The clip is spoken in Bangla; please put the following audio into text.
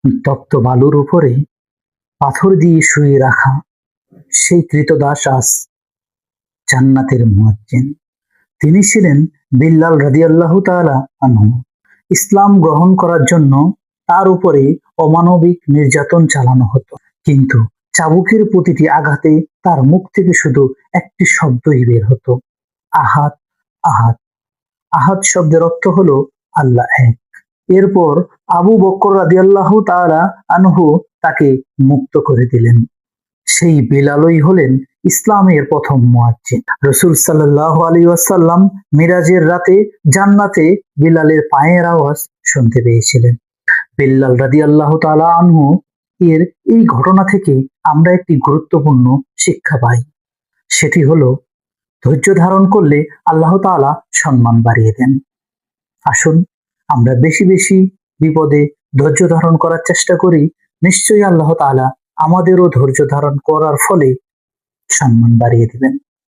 তপ্ত বালুর উপরে পাথর দিয়ে শুয়ে রাখা সেই কৃতদাস আজ জান্নাতের মুয়াজ্জিন। তিনি ছিলেন বিল্লাল রাদিয়াল্লাহু তাআলা আনহু। ইসলাম গ্রহণ করার জন্য তার উপরে অমানবিক নির্যাতন চালানো হতো, কিন্তু চাবুকের প্রতিটি আঘাতে তার মুখ থেকে শুধু একটি শব্দই বের হতো, আহাদ, আহাদ। আহাদ শব্দের অর্থ হলো আল্লাহ এক। এরপর আবু বকর রাদিয়াল্লাহু তাআলা আনহু তাকে মুক্ত করে দিলেন। সেই বিলালই হলেন ইসলামের প্রথম মুয়াজ্জিন। রাসূল সাল্লাল্লাহু আলাইহি ওয়াসাল্লাম মিরাজের রাতে জান্নাতে বিলালের পায়ের আওয়াজ শুনতে পেয়েছিলেন। বিল্লাল রাদিয়াল্লাহু তাআলা আনহু এর এই ঘটনা থেকে আমরা একটি গুরুত্বপূর্ণ শিক্ষা পাই। সেটি হলো, ধৈর্য ধারণ করলে আল্লাহ তাআলা সম্মান বাড়িয়ে দেন। আসুন আমরা বেশি বেশি বিপদে ধৈর্য ধারণ করার চেষ্টা করি। নিশ্চয়ই আল্লাহ তাআলা আমাদেরও ধৈর্য ধারণ করার ফলে সম্মান বাড়িয়ে দিবেন।